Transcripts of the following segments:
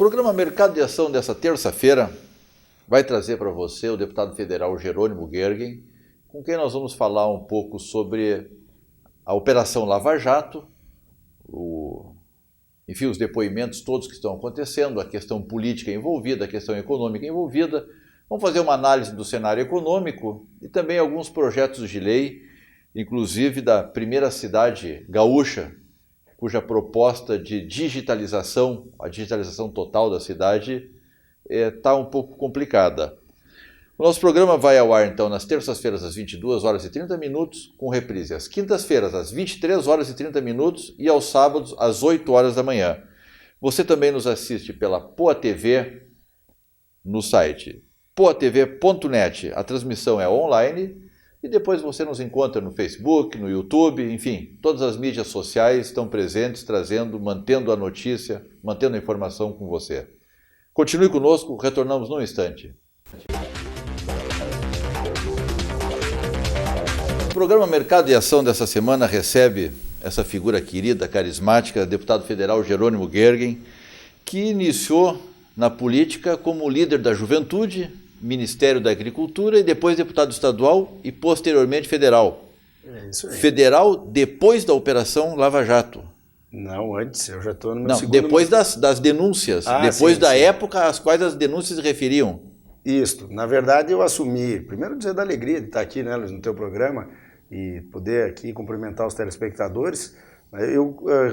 programa Mercado e Ação dessa terça-feira vai trazer para você o deputado federal Jerônimo Goergen, com quem nós vamos falar um pouco sobre a Operação Lava Jato, enfim, os depoimentos todos que estão acontecendo, a questão política envolvida, a questão econômica envolvida. Vamos fazer uma análise do cenário econômico e também alguns projetos de lei, inclusive da primeira cidade gaúcha, cuja proposta de digitalização, a digitalização total da cidade, está um pouco complicada. O nosso programa vai ao ar, então, nas terças-feiras, às 22 horas e 30 minutos, com reprise às quintas-feiras, às 23 horas e 30 minutos e aos sábados, às 8 horas da manhã. Você também nos assiste pela Poa TV, no site poatv.net. A transmissão é online e depois você nos encontra no Facebook, no YouTube, enfim, todas as mídias sociais estão presentes, mantendo a notícia, mantendo a informação com você. Continue conosco, retornamos num instante. O programa Mercado e Ação dessa semana recebe essa figura querida, carismática, deputado federal Jerônimo Goergen, que iniciou na política como líder da Juventude, Ministério da Agricultura e depois deputado estadual e posteriormente federal. É isso aí. Federal depois da Operação Lava Jato. Não, antes, eu já estou no meu Não, segundo... depois das denúncias, depois sim, da sim. época às quais as denúncias se referiam. Isso, na verdade eu assumi, primeiro dizer da alegria de estar aqui, né, Luiz, no teu programa e poder aqui cumprimentar os telespectadores.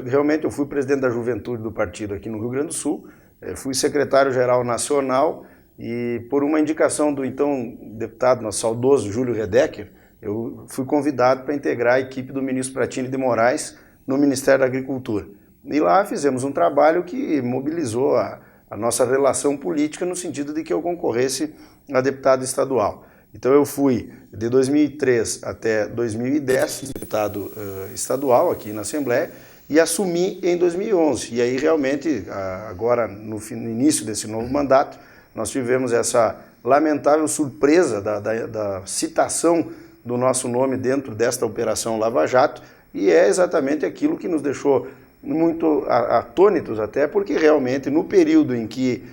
Realmente eu fui presidente da Juventude do partido aqui no Rio Grande do Sul, fui secretário-geral nacional e por uma indicação do então deputado, nosso saudoso Júlio Redecker, eu fui convidado para integrar a equipe do ministro Pratini de Moraes no Ministério da Agricultura. E lá fizemos um trabalho que mobilizou a nossa relação política no sentido de que eu concorresse a deputado estadual. Então eu fui de 2003 até 2010 deputado estadual aqui na Assembleia e assumi em 2011. E aí realmente, agora no início desse novo mandato, nós tivemos essa lamentável surpresa da citação do nosso nome dentro desta Operação Lava Jato, e é exatamente aquilo que nos deixou muito atônitos até, porque realmente no período em que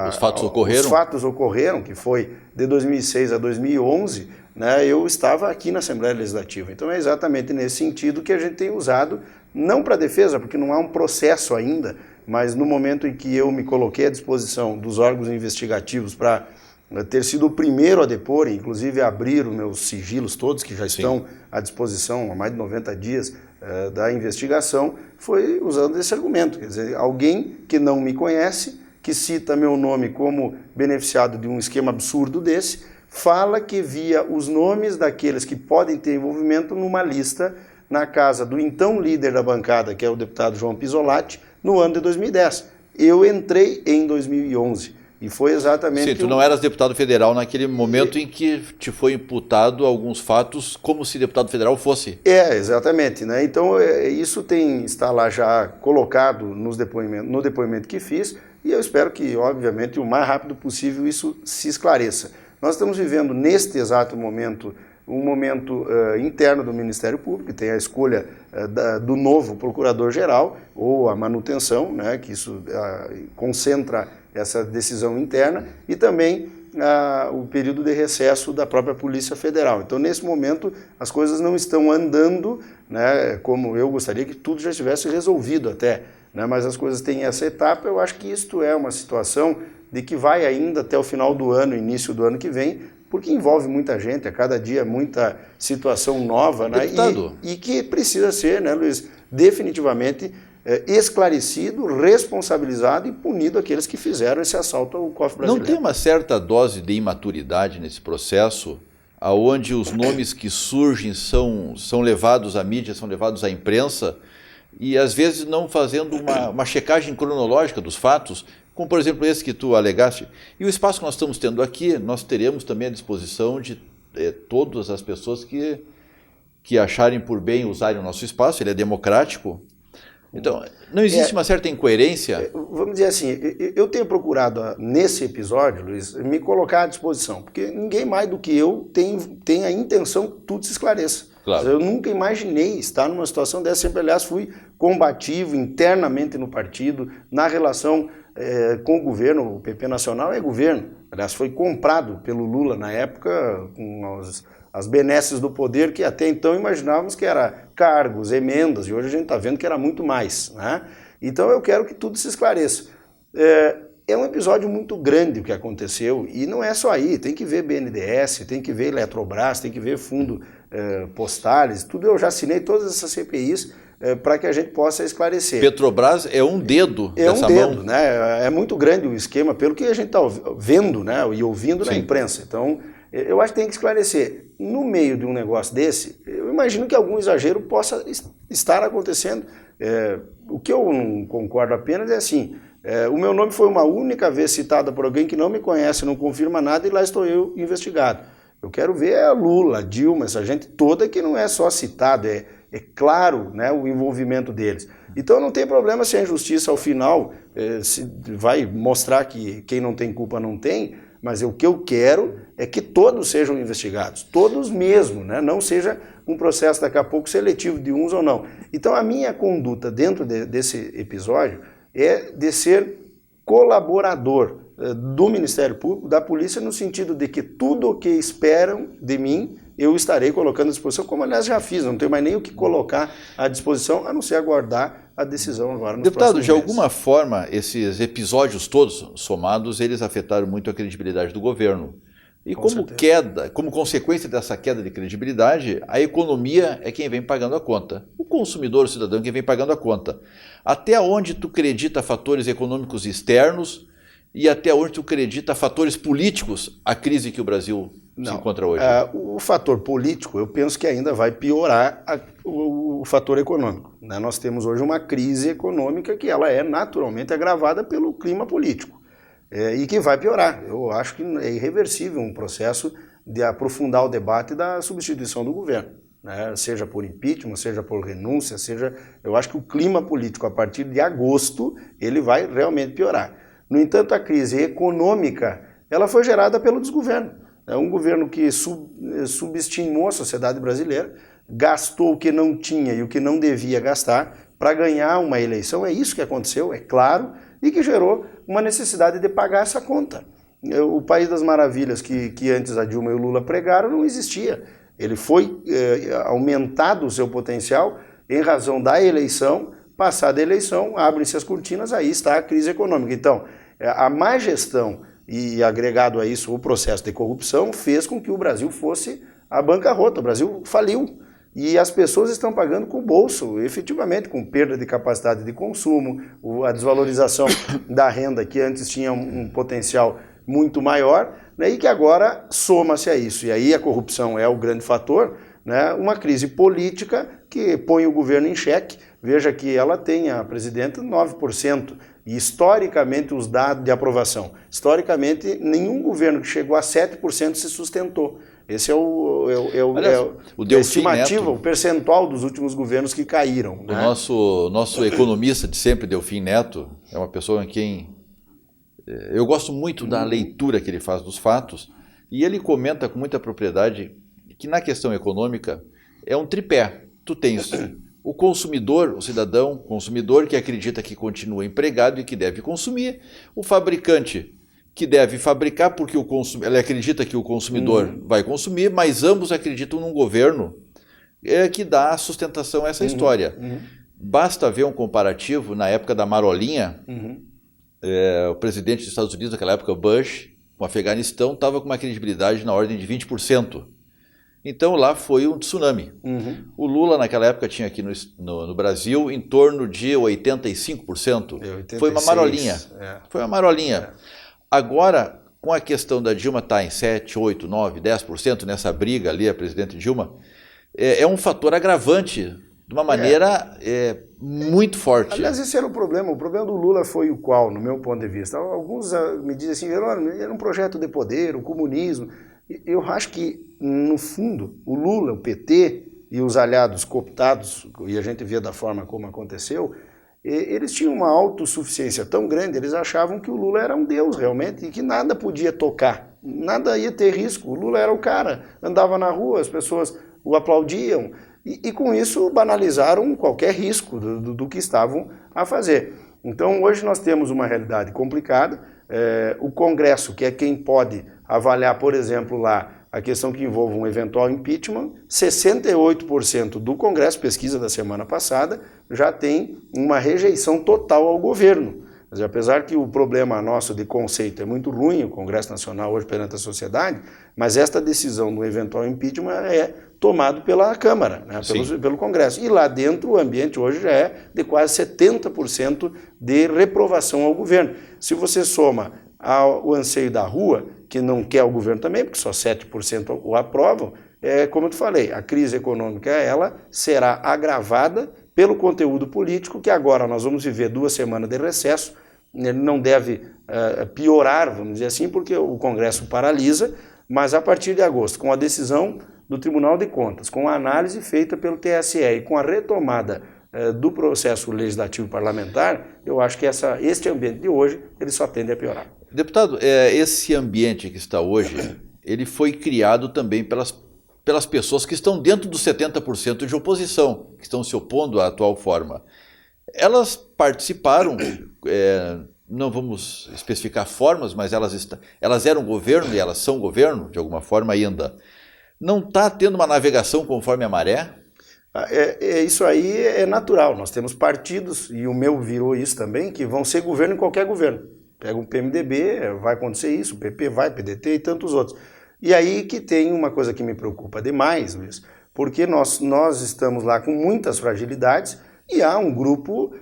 os fatos ocorreram, que foi de 2006 a 2011, né, eu estava aqui na Assembleia Legislativa. Então é exatamente nesse sentido que a gente tem usado, não para defesa, porque não há um processo ainda, mas no momento em que eu me coloquei à disposição dos órgãos investigativos para ter sido o primeiro a depor, inclusive abrir os meus sigilos todos, que já estão à disposição há mais de 90 dias da investigação, foi usando esse argumento. Quer dizer, alguém que não me conhece, que cita meu nome como beneficiado de um esquema absurdo desse, fala que via os nomes daqueles que podem ter envolvimento numa lista na casa do então líder da bancada, que é o deputado João Pisolatti, no ano de 2010. Eu entrei em 2011 e foi exatamente... Sim, tu não eras deputado federal naquele momento em que te foi imputado alguns fatos como se deputado federal fosse. Exatamente, né? Então isso está lá já colocado no depoimento que fiz e eu espero que, obviamente, o mais rápido possível isso se esclareça. Nós estamos vivendo neste exato momento um momento interno do Ministério Público, que tem a escolha do novo procurador-geral, ou a manutenção, né, que isso concentra essa decisão interna, e também o período de recesso da própria Polícia Federal. Então, nesse momento, as coisas não estão andando, né, como eu gostaria que tudo já estivesse resolvido até, né, mas as coisas têm essa etapa. Eu acho que isto é uma situação de que vai ainda até o final do ano, início do ano que vem, porque envolve muita gente, a cada dia muita situação nova, né? E que precisa ser, né, Luiz, definitivamente esclarecido, responsabilizado e punido aqueles que fizeram esse assalto ao cofre brasileiro. Não tem uma certa dose de imaturidade nesse processo, onde os nomes que surgem são levados à mídia, são levados à imprensa, e às vezes não fazendo uma checagem cronológica dos fatos, como por exemplo esse que tu alegaste. E o espaço que nós estamos tendo aqui, nós teremos também à disposição de todas as pessoas que acharem por bem usarem o nosso espaço, ele é democrático. Então, não existe uma certa incoerência? Vamos dizer assim, eu tenho procurado nesse episódio, Luiz, me colocar à disposição, porque ninguém mais do que eu tem a intenção que tudo se esclareça. Claro. Eu nunca imaginei estar numa situação dessa, sempre, aliás, fui combativo internamente no partido, na relação com o governo, o PP Nacional é governo. Aliás, foi comprado pelo Lula na época com as benesses do poder que até então imaginávamos que era cargos, emendas, e hoje a gente está vendo que era muito mais, né? Então eu quero que tudo se esclareça. É um episódio muito grande o que aconteceu, e não é só aí, tem que ver BNDES, tem que ver Eletrobras, tem que ver fundo Postales, tudo. Eu já assinei todas essas CPIs para que a gente possa esclarecer. Petrobras é um dedo dessa mão. É um dedo, né? É muito grande o esquema, pelo que a gente está vendo, né, e ouvindo na imprensa. Então, eu acho que tem que esclarecer. No meio de um negócio desse, eu imagino que algum exagero possa estar acontecendo. O que eu não concordo apenas é assim, o meu nome foi uma única vez citado por alguém que não me conhece, não confirma nada, e lá estou eu investigado. Eu quero ver a Lula, a Dilma, essa gente toda que não é só citado, é claro, né, o envolvimento deles. Então não tem problema se a injustiça ao final vai mostrar que quem não tem culpa não tem, mas o que eu quero é que todos sejam investigados, todos mesmo, né? Não seja um processo daqui a pouco seletivo de uns ou não. Então a minha conduta dentro desse episódio é de ser colaborador do Ministério Público, da polícia, no sentido de que tudo o que esperam de mim eu estarei colocando à disposição, como aliás já fiz, não tenho mais nem o que colocar à disposição, a não ser aguardar a decisão agora nos Deputado, próximos de meses. alguma forma, esses episódios todos somados, eles afetaram muito a credibilidade do governo. E como consequência dessa queda de credibilidade, a economia é quem vem pagando a conta. O consumidor, o cidadão, é quem vem pagando a conta. Até onde tu acredita fatores econômicos externos e até onde tu acredita fatores políticos a crise que o Brasil se encontra hoje? O fator político, eu penso que ainda vai piorar o fator econômico, né? Nós temos hoje uma crise econômica que ela é naturalmente agravada pelo clima político. E que vai piorar. Eu acho que é irreversível um processo de aprofundar o debate da substituição do governo, né? Seja por impeachment, seja por renúncia, eu acho que o clima político a partir de agosto ele vai realmente piorar. No entanto, a crise econômica ela foi gerada pelo desgoverno. É um governo que subestimou a sociedade brasileira, gastou o que não tinha e o que não devia gastar para ganhar uma eleição. É isso que aconteceu, é claro, e que gerou uma necessidade de pagar essa conta. O País das Maravilhas que antes a Dilma e o Lula pregaram não existia. Ele foi aumentado o seu potencial em razão da eleição. Passada a eleição, abrem-se as cortinas, aí está a crise econômica. Então, a má gestão e agregado a isso o processo de corrupção fez com que o Brasil fosse à bancarrota. O Brasil faliu. E as pessoas estão pagando com o bolso, efetivamente, com perda de capacidade de consumo, a desvalorização da renda que antes tinha um potencial muito maior, né, e que agora soma-se a isso. E aí a corrupção é o grande fator, né, uma crise política que põe o governo em xeque. Veja que ela tem, a presidenta, 9%. E historicamente os dados de aprovação. Historicamente, nenhum governo que chegou a 7% se sustentou. Esse é a estimativa, o percentual dos últimos governos que caíram. O nosso economista de sempre, Delfim Neto, é uma pessoa em quem eu gosto muito da leitura que ele faz dos fatos, e ele comenta com muita propriedade que na questão econômica é um tripé. Tu tens o consumidor, o cidadão consumidor que acredita que continua empregado e que deve consumir, o fabricante que deve fabricar porque ele acredita que o consumidor vai consumir, mas ambos acreditam num governo que dá sustentação a essa história. Basta ver um comparativo na época da marolinha, o presidente dos Estados Unidos, naquela época, Bush, com o Afeganistão, estava com uma credibilidade na ordem de 20%. Então lá foi um tsunami. O Lula naquela época tinha aqui no Brasil em torno de 85%. 86, foi uma marolinha. Foi uma marolinha. Agora, com a questão da Dilma estar em 7, 8, 9, 10% nessa briga ali, a presidente Dilma, é um fator agravante de uma maneira muito forte. Aliás, esse era o problema. O problema do Lula foi o qual, no meu ponto de vista? Alguns me dizem assim, era um projeto de poder, o comunismo. Eu acho que, no fundo, o Lula, o PT e os aliados cooptados, e a gente vê da forma como aconteceu, eles tinham uma autossuficiência tão grande, eles achavam que o Lula era um deus realmente e que nada podia tocar, nada ia ter risco. O Lula era o cara, andava na rua, as pessoas o aplaudiam e com isso banalizaram qualquer risco do que estavam a fazer. Então, hoje nós temos uma realidade complicada. O Congresso, que é quem pode avaliar, por exemplo, lá a questão que envolve um eventual impeachment, 68% do Congresso, pesquisa da semana passada, já tem uma rejeição total ao governo. Mas, apesar que o problema nosso de conceito é muito ruim, o Congresso Nacional hoje perante a sociedade, mas esta decisão do eventual impeachment é tomado pela Câmara, né, pelo Congresso. E lá dentro o ambiente hoje já é de quase 70% de reprovação ao governo. Se você soma o anseio da rua, que não quer o governo também, porque só 7% o aprovam, como eu te falei, a crise econômica ela será agravada pelo conteúdo político, que agora nós vamos viver 2 semanas de recesso. Ele não deve piorar, vamos dizer assim, porque o Congresso paralisa, mas a partir de agosto, com a decisão do Tribunal de Contas, com a análise feita pelo TSE e com a retomada do processo legislativo parlamentar, eu acho que este ambiente de hoje ele só tende a piorar. Deputado, esse ambiente que está hoje, ele foi criado também pelas pessoas que estão dentro dos 70% de oposição, que estão se opondo à atual forma. Elas participaram, não vamos especificar formas, mas elas eram governo e elas são governo, de alguma forma ainda. Não está tendo uma navegação conforme a maré? Isso aí é natural. Nós temos partidos, e o meu virou isso também, que vão ser governo em qualquer governo. Pega o PMDB, vai acontecer isso, o PP vai, PDT e tantos outros. E aí que tem uma coisa que me preocupa demais, Luiz, porque nós estamos lá com muitas fragilidades e há um grupo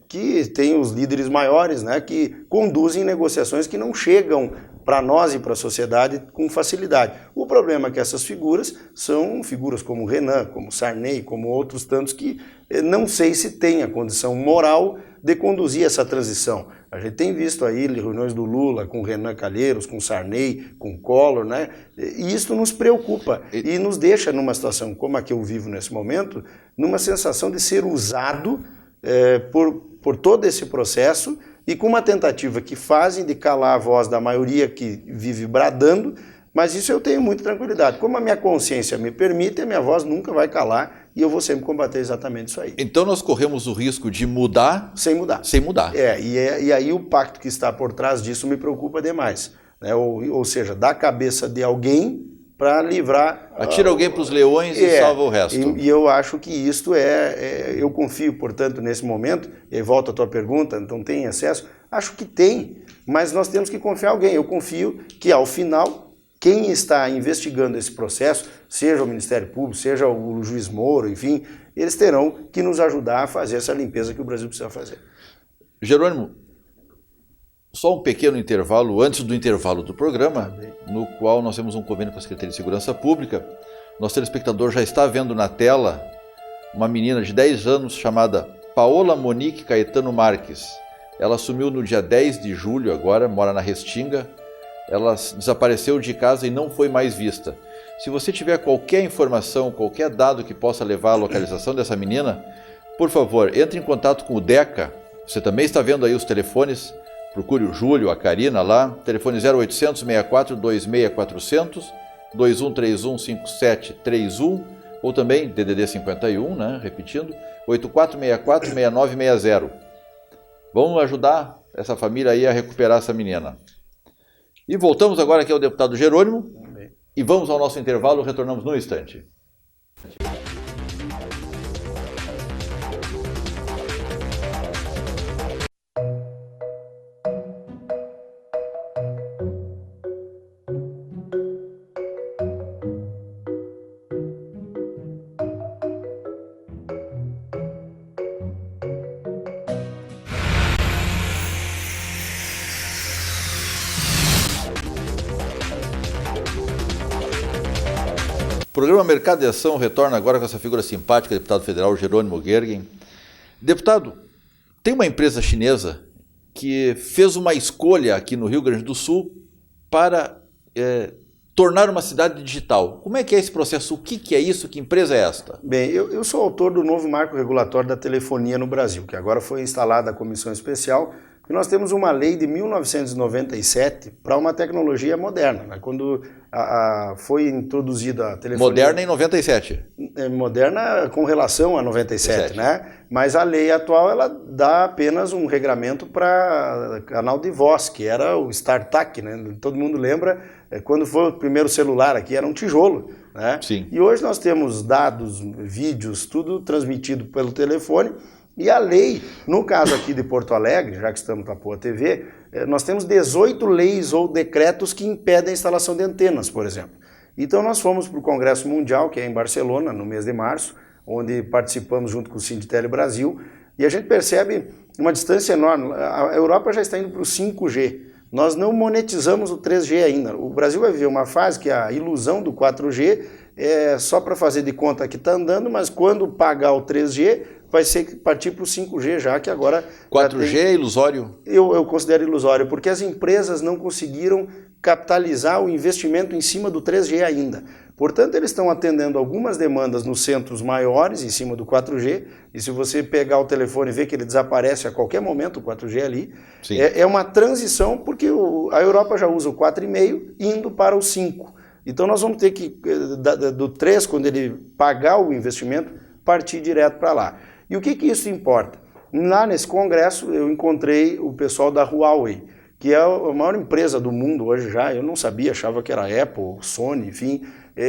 que tem os líderes maiores, né, que conduzem negociações que não chegam para nós e para a sociedade com facilidade. O problema é que essas figuras são figuras como Renan, como Sarney, como outros tantos que não sei se têm a condição moral de conduzir essa transição. A gente tem visto aí reuniões do Lula com Renan Calheiros, com Sarney, com Collor, né? E isso nos preocupa e nos deixa numa situação como a que eu vivo nesse momento, numa sensação de ser usado por todo esse processo e com uma tentativa que fazem de calar a voz da maioria que vive bradando, mas isso eu tenho muita tranquilidade. Como a minha consciência me permite, a minha voz nunca vai calar e eu vou sempre combater exatamente isso aí. Então nós corremos o risco de mudar... Sem mudar. Sem mudar. E aí o pacto que está por trás disso me preocupa demais. Né? Ou seja, dá a cabeça de alguém para livrar... Atira alguém para os leões e salva o resto. E eu acho que isto eu confio, portanto, nesse momento, e aí volta a tua pergunta, então tem excesso? Acho que tem, mas nós temos que confiar em alguém. Eu confio que, ao final, quem está investigando esse processo, seja o Ministério Público, seja o juiz Moro, enfim, eles terão que nos ajudar a fazer essa limpeza que o Brasil precisa fazer. Jerônimo, só um pequeno intervalo, antes do intervalo do programa, no qual nós temos um convênio com a Secretaria de Segurança Pública. Nosso telespectador já está vendo na tela uma menina de 10 anos chamada Paola Monique Caetano Marques. Ela sumiu no dia 10 de julho agora, mora na Restinga. Ela desapareceu de casa e não foi mais vista. Se você tiver qualquer informação, qualquer dado que possa levar à localização dessa menina, por favor, entre em contato com o DECA. Você também está vendo aí os telefones. Procure o Júlio, a Karina lá, telefone 0800 64 26 400, 2131 5731, ou também DDD 51, né, repetindo, 8464 6960. Vamos ajudar essa família aí a recuperar essa menina. E voltamos agora aqui ao deputado Jerônimo, e vamos ao nosso intervalo, retornamos num instante. O programa Mercado e Ação retorna agora com essa figura simpática, deputado federal Jerônimo Gergen. Deputado, tem uma empresa chinesa que fez uma escolha aqui no Rio Grande do Sul para tornar uma cidade digital. Como é que é esse processo? O que é isso? Que empresa é esta? Bem, eu sou autor do novo marco regulatório da telefonia no Brasil, que agora foi instalada a comissão especial Porque nós temos uma lei de 1997 para uma tecnologia moderna, né? Quando foi introduzida a telefonia... Moderna em 97. Moderna com relação a 97, né? Mas a lei atual, ela dá apenas um regramento para canal de voz, que era o StarTAC, né? Todo mundo lembra, quando foi o primeiro celular aqui, era um tijolo, né? Sim. E hoje nós temos dados, vídeos, tudo transmitido pelo telefone. E a lei, no caso aqui de Porto Alegre, já que estamos na Poa TV, nós temos 18 leis ou decretos que impedem a instalação de antenas, por exemplo. Então nós fomos para o Congresso Mundial, que é em Barcelona, no mês de março, onde participamos junto com o Sindtel Brasil, e a gente percebe uma distância enorme. A Europa já está indo para o 5G. Nós não monetizamos o 3G ainda. O Brasil vai viver uma fase que a ilusão do 4G é só para fazer de conta que está andando, mas quando pagar o 3G, vai ser partir para o 5G já, que agora... 4G é ilusório? Eu considero ilusório, porque as empresas não conseguiram capitalizar o investimento em cima do 3G ainda. Portanto, eles estão atendendo algumas demandas nos centros maiores, em cima do 4G, e se você pegar o telefone e ver que ele desaparece a qualquer momento, o 4G ali, é uma transição, porque a Europa já usa o 4,5 indo para o 5. Então nós vamos ter que, do 3, quando ele pagar o investimento, partir direto para lá. E o que isso importa? Lá nesse congresso eu encontrei o pessoal da Huawei, que é a maior empresa do mundo hoje já. Eu não sabia, achava que era Apple, Sony, enfim,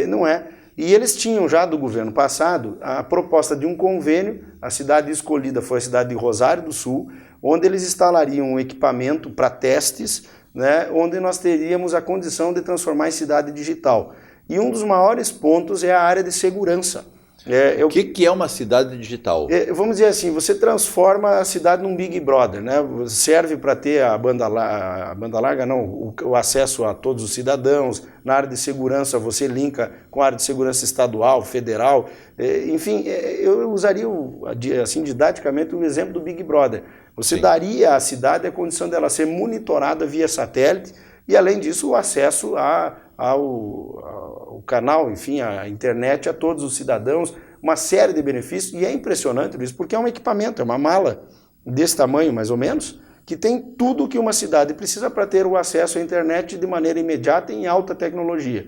não é. E eles tinham já do governo passado a proposta de um convênio. A cidade escolhida foi a cidade de Rosário do Sul, onde eles instalariam um equipamento para testes, né, onde nós teríamos a condição de transformar em cidade digital. E um dos maiores pontos é a área de segurança. O que é uma cidade digital? Vamos dizer assim, você transforma a cidade num Big Brother, né? Serve para ter a banda larga, não, o acesso a todos os cidadãos. Na área de segurança você linka com a área de segurança estadual, federal. Enfim, eu usaria assim didaticamente o exemplo do Big Brother. Você daria à cidade a condição dela ser monitorada via satélite e, além disso, o acesso ao canal, enfim, à internet, a todos os cidadãos, uma série de benefícios. E é impressionante isso, porque é um equipamento, é uma mala desse tamanho, mais ou menos, que tem tudo que uma cidade precisa para ter o acesso à internet de maneira imediata e em alta tecnologia.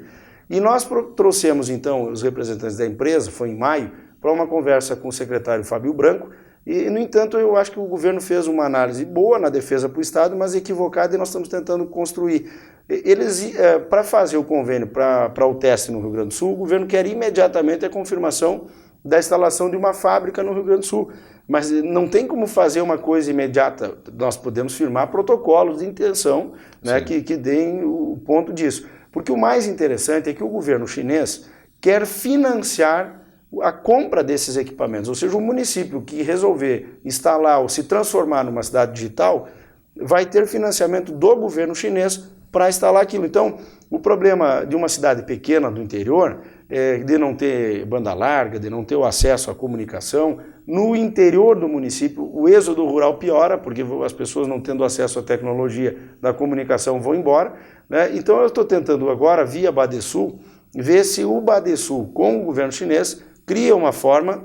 E nós trouxemos, então, os representantes da empresa, foi em maio, para uma conversa com o secretário Fábio Branco. E, no entanto, eu acho que o governo fez uma análise boa na defesa para o Estado, mas equivocada, e nós estamos tentando construir. Eles, para fazer o convênio para o teste no Rio Grande do Sul, o governo quer imediatamente a confirmação da instalação de uma fábrica no Rio Grande do Sul. Mas não tem como fazer uma coisa imediata. Nós podemos firmar protocolos de intenção, né, que deem o ponto disso. Porque o mais interessante é que o governo chinês quer financiar a compra desses equipamentos, ou seja, o município que resolver instalar ou se transformar numa cidade digital vai ter financiamento do governo chinês para instalar aquilo. Então, o problema de uma cidade pequena do interior é de não ter banda larga, de não ter o acesso à comunicação. No interior do município, o êxodo rural piora, porque as pessoas não tendo acesso à tecnologia da comunicação vão embora, né? Então, eu estou tentando agora, via Badesul, ver se o Badesul, com o governo chinês, cria uma forma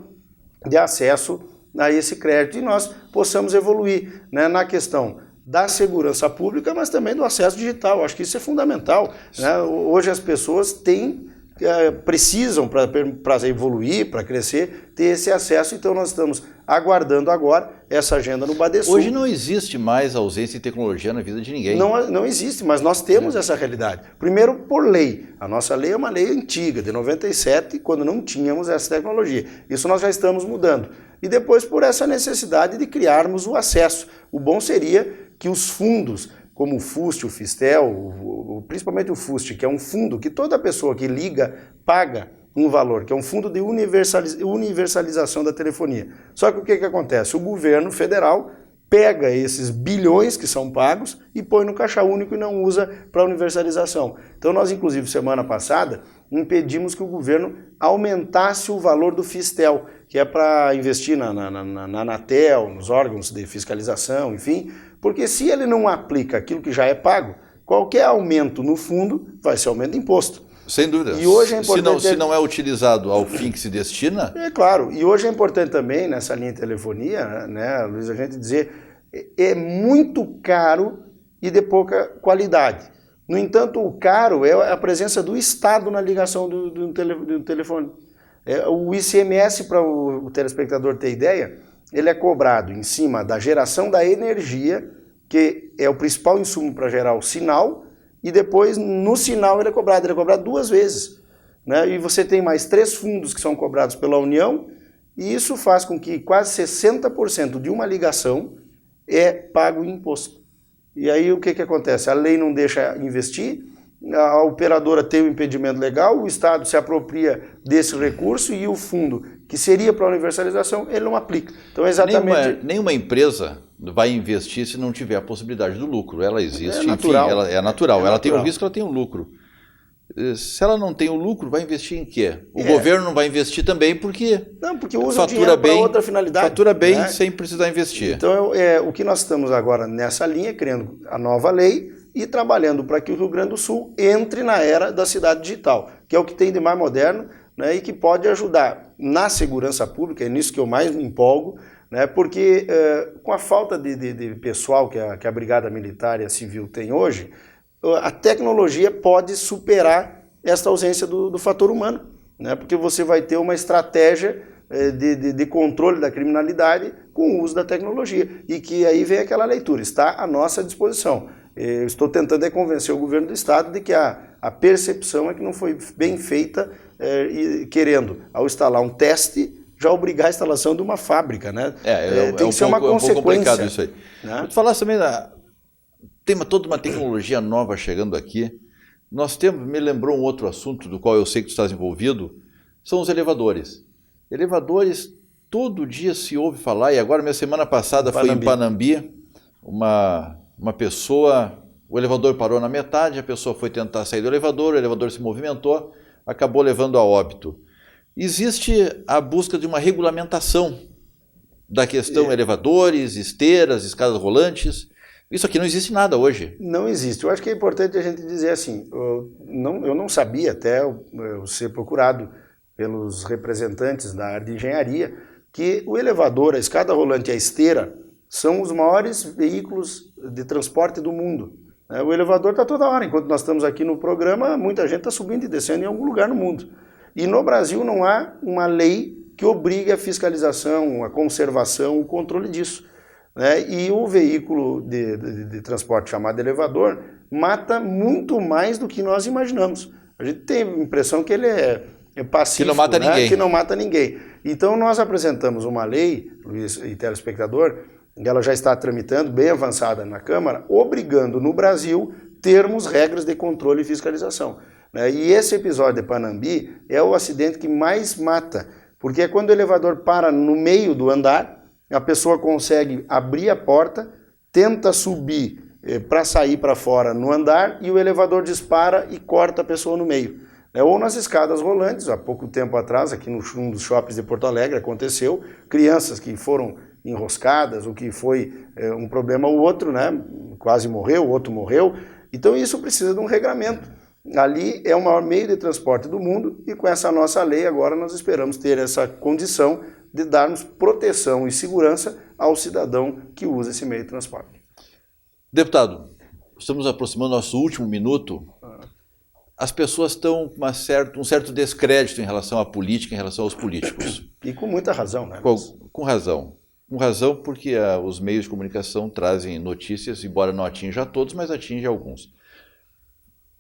de acesso a esse crédito e nós possamos evoluir, né, na questão da segurança pública, mas também do acesso digital. Acho que isso é fundamental, né? Hoje as pessoas precisam, para evoluir, para crescer, ter esse acesso. Então nós estamos aguardando agora essa agenda no Badesul. Hoje não existe mais ausência de tecnologia na vida de ninguém. Não existe, mas nós temos essa realidade. Primeiro, por lei. A nossa lei é uma lei antiga, de 97, quando não tínhamos essa tecnologia. Isso nós já estamos mudando. E depois, por essa necessidade de criarmos o acesso. O bom seria que os fundos, como o FUST, o Fistel, principalmente o FUST, que é um fundo que toda pessoa que liga paga um valor, que é um fundo de universalização da telefonia. Só que o que acontece? O governo federal pega esses bilhões que são pagos e põe no caixa único e não usa para universalização. Então nós, inclusive, semana passada, impedimos que o governo aumentasse o valor do Fistel, que é para investir na Anatel, nos órgãos de fiscalização, enfim, porque se ele não aplica aquilo que já é pago, qualquer aumento no fundo vai ser aumento de imposto. Sem dúvida. E hoje é importante... Se não é utilizado ao fim que se destina... É claro. E hoje é importante também, nessa linha de telefonia, né, Luiz, a gente dizer é muito caro e de pouca qualidade. No entanto, o caro é a presença do Estado na ligação do telefone. O ICMS, para o telespectador ter ideia, ele é cobrado em cima da geração da energia, que é o principal insumo para gerar o sinal, e depois no sinal ele é cobrado 2 vezes. Né? E você tem mais 3 fundos que são cobrados pela União, e isso faz com que quase 60% de uma ligação é pago em imposto. E aí o que acontece? A lei não deixa investir, a operadora tem um impedimento legal, o Estado se apropria desse recurso e o fundo, que seria para a universalização, ele não aplica. Então, exatamente... Nenhuma empresa vai investir se não tiver a possibilidade do lucro. Ela existe, natural. Enfim, ela é natural. Ela tem o natural. risco, ela tem o lucro. Se ela não tem o lucro, vai investir em quê? O governo não vai investir também porque usa o dinheiro para outra finalidade. Fatura bem, né? Sem precisar investir. Então, o que nós estamos agora nessa linha, criando a nova lei e trabalhando para que o Rio Grande do Sul entre na era da cidade digital, que é o que tem de mais moderno, né, e que pode ajudar na segurança pública, é nisso que eu mais me empolgo, né, porque com a falta de pessoal que a Brigada Militar e a Civil tem hoje, a tecnologia pode superar esta ausência do fator humano, né? Porque você vai ter uma estratégia de controle da criminalidade com o uso da tecnologia. E que aí vem aquela leitura, está à nossa disposição. Eu estou tentando convencer o governo do Estado de que a percepção é que não foi bem feita, querendo, ao instalar um teste, já obrigar a instalação de uma fábrica. Né? Tem que ser uma consequência. É um pouco complicado isso aí. Né? Tu falaste também tem toda uma tecnologia nova chegando aqui. Nós temos, me lembrou um outro assunto do qual eu sei que tu estás envolvido, são os elevadores. Elevadores, todo dia se ouve falar, e agora minha semana passada foi em Panambi, uma pessoa, o elevador parou na metade, a pessoa foi tentar sair do elevador, o elevador se movimentou, acabou levando a óbito. Existe a busca de uma regulamentação da questão elevadores, esteiras, escadas rolantes. Isso aqui não existe nada hoje. Não existe. Eu acho que é importante a gente dizer assim, eu não sabia até eu ser procurado pelos representantes da área de engenharia, que o elevador, a escada rolante e a esteira são os maiores veículos de transporte do mundo. O elevador está toda hora. Enquanto nós estamos aqui no programa, muita gente está subindo e descendo em algum lugar no mundo. E no Brasil não há uma lei que obrigue a fiscalização, a conservação, o controle disso. E o veículo de transporte chamado elevador mata muito mais do que nós imaginamos. A gente tem a impressão que ele é pacífico, que não mata ninguém. Que não mata ninguém. Então nós apresentamos uma lei, Luiz e telespectador, ela já está tramitando, bem avançada na Câmara, obrigando no Brasil termos regras de controle e fiscalização. E esse episódio de Panambi é o acidente que mais mata, porque é quando o elevador para no meio do andar, a pessoa consegue abrir a porta, tenta subir para sair para fora no andar e o elevador dispara e corta a pessoa no meio. Ou nas escadas rolantes, há pouco tempo atrás, aqui num dos shoppings de Porto Alegre, aconteceu, crianças que foram enroscadas, o que foi um problema ou outro, né? Quase morreu, o outro morreu. Então isso precisa de um regramento. Ali é o maior meio de transporte do mundo e com essa nossa lei agora nós esperamos ter essa condição de darmos proteção e segurança ao cidadão que usa esse meio de transporte. Deputado, estamos aproximando do nosso último minuto. As pessoas estão com um certo descrédito em relação à política, em relação aos políticos. E com muita razão, né? Com razão. Com razão porque os meios de comunicação trazem notícias, embora não atinja a todos, mas atinge alguns.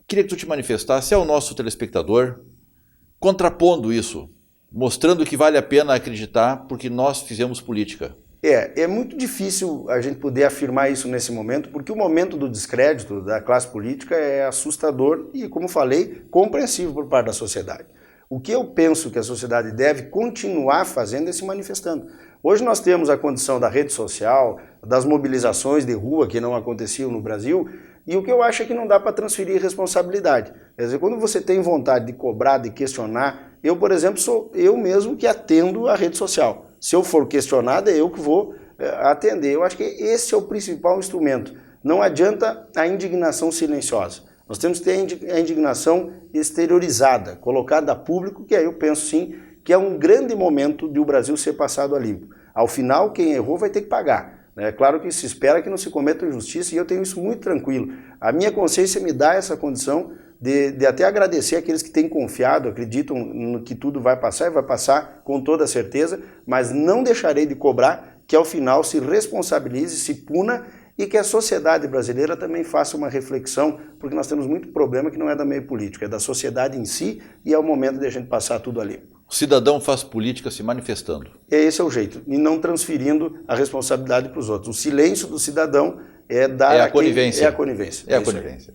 Queria que tu te manifestasse ao nosso telespectador, contrapondo isso, mostrando que vale a pena acreditar porque nós fizemos política. É muito difícil a gente poder afirmar isso nesse momento, porque o momento do descrédito da classe política é assustador e, como falei, compreensível por parte da sociedade. O que eu penso que a sociedade deve continuar fazendo é se manifestando. Hoje nós temos a condição da rede social, das mobilizações de rua que não aconteciam no Brasil, e o que eu acho é que não dá para transferir responsabilidade. Quer dizer, quando você tem vontade de cobrar, de questionar, eu, por exemplo, sou eu mesmo que atendo a rede social. Se eu for questionado, é eu que vou atender. Eu acho que esse é o principal instrumento. Não adianta a indignação silenciosa. Nós temos que ter a indignação exteriorizada, colocada a público, que aí eu penso sim que é um grande momento de o Brasil ser passado a limpo. Ao final, quem errou vai ter que pagar. É claro que se espera que não se cometa injustiça e eu tenho isso muito tranquilo. A minha consciência me dá essa condição de até agradecer aqueles que têm confiado, acreditam no que tudo vai passar e vai passar com toda certeza, mas não deixarei de cobrar que ao final se responsabilize, se puna e que a sociedade brasileira também faça uma reflexão, porque nós temos muito problema que não é do meio político, é da sociedade em si e é o momento de a gente passar tudo ali. O cidadão faz política se manifestando. Esse é o jeito, e não transferindo a responsabilidade para os outros. O silêncio do cidadão é dar a conivência. É a conivência. É a conivência.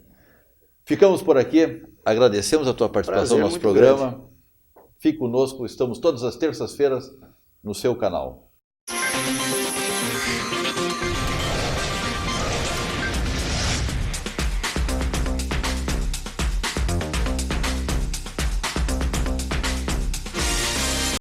Ficamos por aqui, agradecemos a tua participação no nosso programa. Grande. Fique conosco, estamos todas as terças-feiras no seu canal.